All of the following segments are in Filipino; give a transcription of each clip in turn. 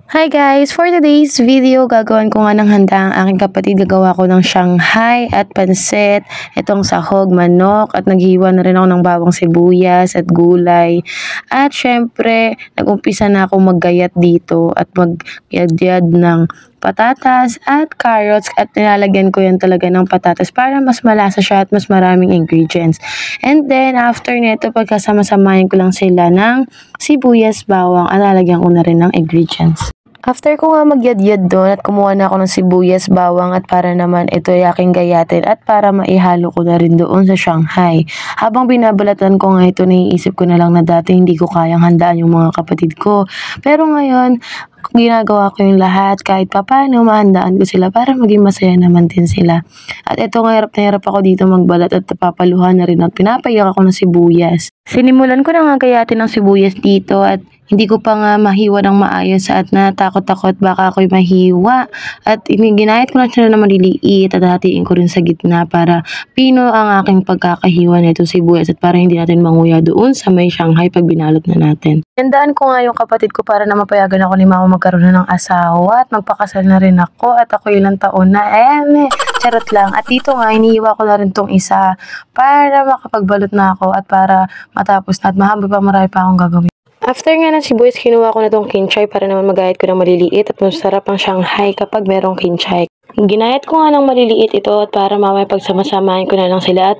Hi guys! For today's video, gagawin ko nga ng handa ang aking kapatid. Gagawa ko ng Shanghai at pansit, itong sahog, manok, at naghiwa na rin ako ng bawang sibuyas at gulay. At syempre, nag-umpisa na ako maggayat dito at magyad ng patatas at carrots at nilalagyan ko yan talaga ng patatas para mas malasa siya at mas maraming ingredients. And then, after nito, pagkasama-samahin ko lang sila ng sibuyas, bawang at lalagyan ko na rin ng ingredients. After ko nga magyadyad doon at kumuha na ako ng sibuyas, bawang at para naman ito ay aking gayatin at para maihalo ko na rin doon sa Shanghai. Habang binabalatan ko nga ito, naiisip ko na lang na dati hindi ko kayang handaan yung mga kapatid ko. Pero ngayon, ginagawa ko yung lahat kahit papaano mahandaan ko sila para maging masaya naman din sila. At ito nga, hirap na hirap ako dito magbalat at papaluhan na rin at pinapayak ako ng sibuyas. Sinimulan ko na nga gayatin ng sibuyas dito at hindi ko pa nga mahiwa ng maayos at natakot-takot baka ako'y mahiwa. At ginayat ko na siya na maliliit at hatiin ko rin sa gitna para pino ang aking pagkakahiwa nito sibuyas at para hindi natin manguya doon sa may Shanghai pag binalot na natin. Tandaan ko nga yung kapatid ko para na mapayagan ako ni mama magkaroon na ng asawa at magpakasal na rin ako at ako ilang taon na. Charot lang. At dito nga, iniiwa ko na rin tong isa para makapagbalot na ako at para matapos na at mahaba pa, marami pa akong gagawin. After nga ng sibuyas, kinuha ko na tong kinchay para naman magayat ko ng maliliit at masarap ang Shanghai kapag merong kinchay. Ginayat ko nga ng maliliit ito at para mamaya pagsama-samahin ko na lang sila at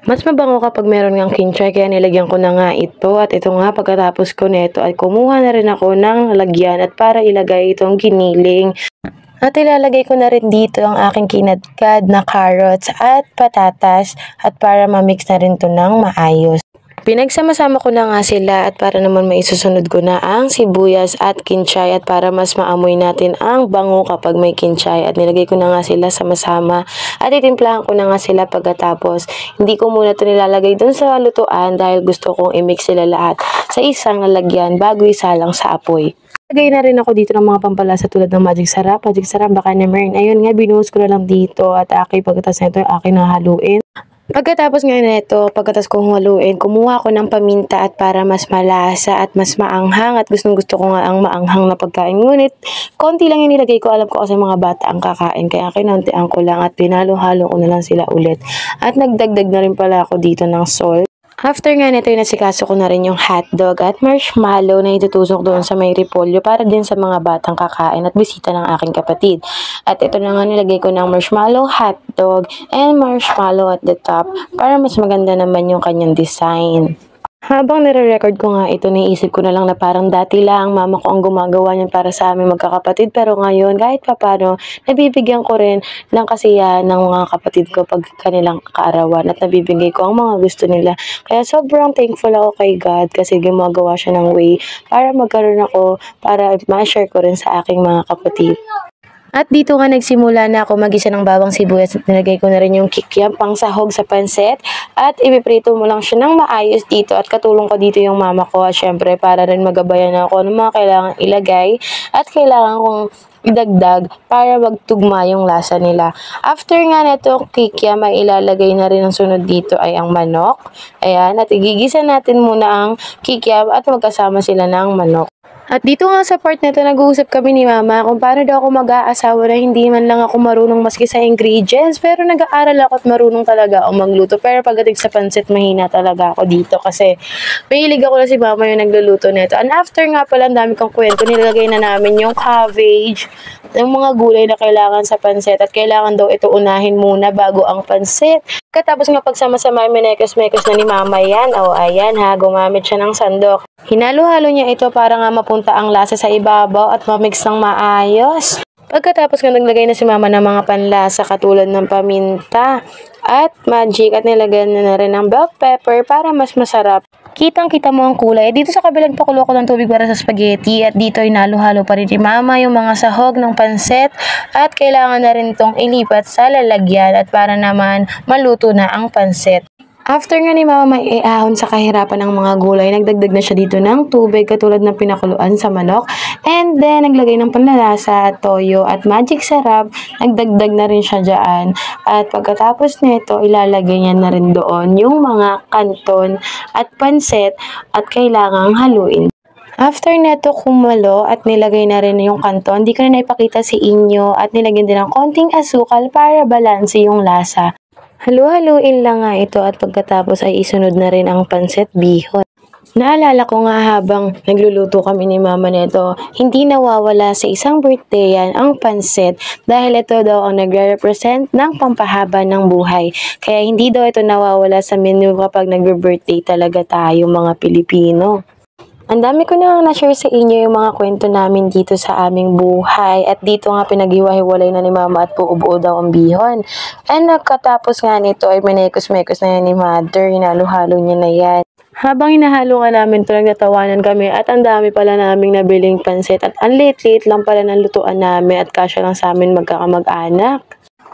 mas mabango kapag meron ngang kinchay kaya nilagyan ko na nga ito at ito nga pagkatapos ko nito ay kumuha na rin ako ng lagyan at para ilagay itong giniling. At ilalagay ko na rin dito ang aking kinadkad na carrots at patatas at para ma-mix na rin to ng maayos. Pinagsama-sama ko na nga sila at para naman maisusunod ko na ang sibuyas at kinchay at para mas maamoy natin ang bango kapag may kinchay at nilagay ko na nga sila sama-sama at itimplahan ko na nga sila pagkatapos. Hindi ko muna ito nilalagay dun sa lutuan dahil gusto kong i-mix sila lahat sa isang lalagyan bago isalang sa apoy. Lagay na rin ako dito ng mga pampalasa tulad ng magic sarap, baka na meron. Ayun nga, binuhos ko na lang dito at pagkatapos nito aking nahaluin. Pagkatapos nga nito, pagkatapos kong haluin, kumuha ko ng paminta at para mas malasa at mas maanghang at gusto ko nga ang maanghang na pagkain. Ngunit, konti lang yung nilagay ko. Alam ko kasi mga bata ang kakain kaya kinuntian ko lang at pinalo-halo ko na lang sila ulit. At nagdagdag na rin pala ako dito ng salt. After nga nito, nasikaso ko na rin yung hotdog at marshmallow na itutusok doon sa may repolyo para din sa mga batang kakain at bisita ng aking kapatid. At ito na nga nilagay ko ng marshmallow, hotdog, and marshmallow at the top para mas maganda naman yung kanyang design. Habang nire-record ko nga ito, naisip ko na lang na parang dati lang mama ko ang gumagawa niyan para sa aming magkakapatid. Pero ngayon, kahit papano, nabibigyan ko rin ng kasiyahan ng mga kapatid ko pag kanilang kaarawan at nabibigay ko ang mga gusto nila. Kaya sobrang thankful ako kay God kasi gumagawa siya ng way para magkaroon ako, para ma-share ko rin sa aking mga kapatid. At dito nga nagsimula na ako mag-isa ng bawang sibuyas at nilagay ko na rin yung kikiam pang sahog sa pansit at ipiprito mo lang siya ng maayos dito at katulong ko dito yung mama ko at syempre para rin magabayan ako ng mga kailangan ilagay at kailangan kong idagdag para magtugma yung lasa nila. After nga nito kikiam ay ilalagay na rin ang sunod dito ay ang manok. Ayan, at igigisa natin muna ang kikiam at magkasama sila ng manok. At dito nga sa part na ito, nag-uusap kami ni mama kung paano daw ako mag-aasawa na hindi man lang ako marunong maski sa ingredients. Pero nag-aaral ako at marunong talaga ako magluto. Pero pagdating sa pansit, mahina talaga ako dito kasi mahilig ako na si mama yung nagluluto nito. And after nga pala, ang dami kong kwento, nilagay na namin yung cabbage, yung mga gulay na kailangan sa pansit at kailangan daw ito unahin muna bago ang pansit. Katapos nga pagsama-sama, minekos-mekos na ni mama yan. O ayan ha, gumamit siya ng sandok. Hinalo-halo niya ito para nga mapunta ang lasa sa ibabaw at mamix ng maayos. Pagkatapos nga naglagay na si mama ng mga panlasa katulad ng paminta at magic at nilagyan na rin ng bell pepper para mas masarap. Kitang-kita mo ang kulay. Dito sa kabilang pakulo ko ng tubig para sa spaghetti at dito ay nalo-halo pa rin ni mama yung mga sahog ng pansit at kailangan na rin itong ilipat sa lalagyan at para naman maluto na ang pansit. After nga ni mama may ahon sa kahirapan ng mga gulay, nagdagdag na siya dito ng tubig katulad ng pinakuluan sa manok. And then, naglagay ng panlalasa, toyo at magic sarap. Nagdagdag na rin siya dyan. At pagkatapos nito, ilalagay niya na rin doon yung mga kanton at pansit at kailangang haluin. After neto kumulo at nilagay na rin yung kanton, hindi ko na naipakita sa inyo at nilagyan din ng konting asukal para balanse yung lasa. Halu-haluin lang nga ito at pagkatapos ay isunod na rin ang pansit bihon. Naalala ko nga habang nagluluto kami ni mama nito, hindi nawawala sa isang birthday yan ang pansit dahil ito daw ang nagre-represent ng pampahaba ng buhay. Kaya hindi daw ito nawawala sa menu kapag nagbe-birthday talaga tayo mga Pilipino. Ang dami ko na na-share sa inyo yung mga kwento namin dito sa aming buhay at dito nga pinag-iwa-hiwalay na ni mama at buo-buo daw ang bihon. And nagkatapos nga nito ay minekos-mekos na yan ni mother, hinalo-halo niya na yan. Habang hinahalo nga namin ito, nagtatawanan kami at ang dami pala naming nabiling pansit at ang liit-liit lang pala ng lutuan namin at kasya lang sa amin magkakamag-anak.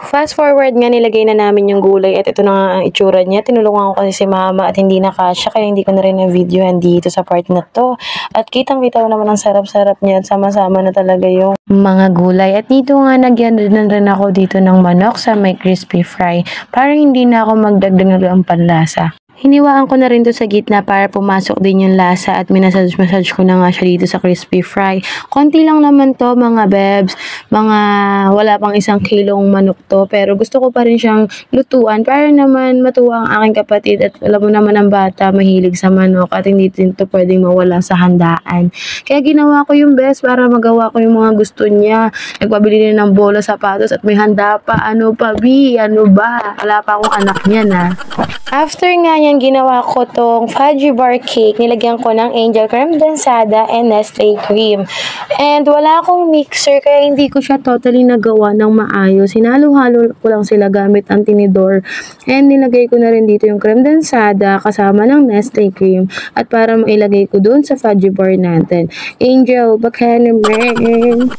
Fast forward nga, nilagay na namin yung gulay at ito na nga ang itsura niya. Tinulungan ko kasi si mama at hindi na kasya kaya hindi ko na rin na-videohan dito sa part na to. At kitang-kita ko naman ang sarap-sarap niya at sama-sama na talaga yung mga gulay. At dito nga nagyan rin ako dito ng manok sa may crispy fry para hindi na ako magdagdag ng panlasa. Hiniwaan ko na rin to sa gitna para pumasok din yung lasa at minasage-massage ko na nga siya dito sa crispy fry. Konti lang naman to mga bebs, mga wala pang 1 kilong manok to pero gusto ko pa rin siyang lutuan para naman matuwa ang aking kapatid at alam mo naman ang bata mahilig sa manok at hindi din to pwedeng mawala sa handaan. Kaya ginawa ko yung best para magawa ko yung mga gusto niya. Nagpabili din ng bola, sapatos at may handa pa. Ano pa bi? Ano ba? Wala pa akong anak niya na. After nga yan, ginawa ko tong fudgy bar cake. Nilagyan ko ng angel creme densada and Nestle cream. And wala akong mixer kaya hindi ko siya totally nagawa ng maayos. Hinalo-halo ko lang sila gamit ang tinidor. And nilagay ko na rin dito yung creme densada kasama ng Nestle cream. At para mailagay ko dun sa fudgy bar natin. Angel, baka naman.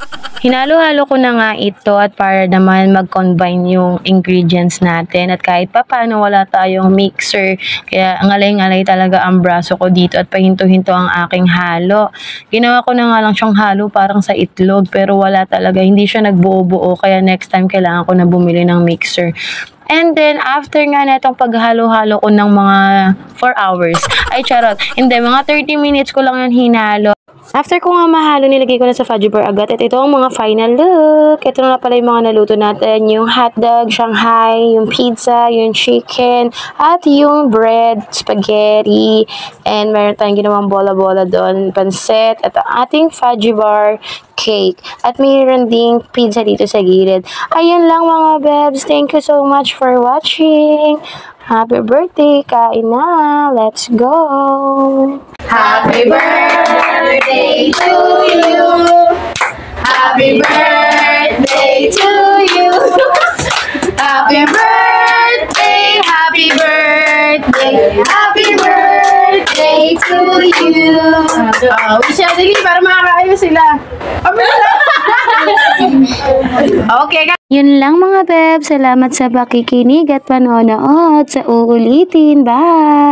Hinalo-halo ko na nga ito at para naman mag-combine yung ingredients natin. At kahit pa paano wala tayong mixer. Kaya ngalay-ngalay talaga ang braso ko dito at pahinto-hinto ang aking halo. Ginawa ko na nga lang siyang halo parang sa itlog pero wala talaga. Hindi siya nagbuo-buo kaya next time kailangan ko na bumili ng mixer. And then, after nga na itong paghalo-halo ko ng mga 4 hours, ay charot, hindi, mga 30 minutes ko lang yun hinalo. After ko nga mahalo, nilagay ko na sa fudgy bar agad. At ito ang mga final look. Ito na pala yung mga naluto natin. Yung hotdog, Shanghai, yung pizza, yung chicken, at yung bread, spaghetti. And meron tayong ginawang bola-bola doon, pansit, at ang ating fudgy bar cake. At mayroon ding pizza dito sa gilid. Ayun lang mga bebs. Thank you so much for watching. Happy birthday, kain na. Let's go. Happy birthday to you. Happy birthday to you. Happy birthday, happy birthday, happy birthday to you. Wish out din para makakaayos sila. Okay. Yun lang mga beb. Salamat sa pakikinig at panonood. Sa uulitin. Bye!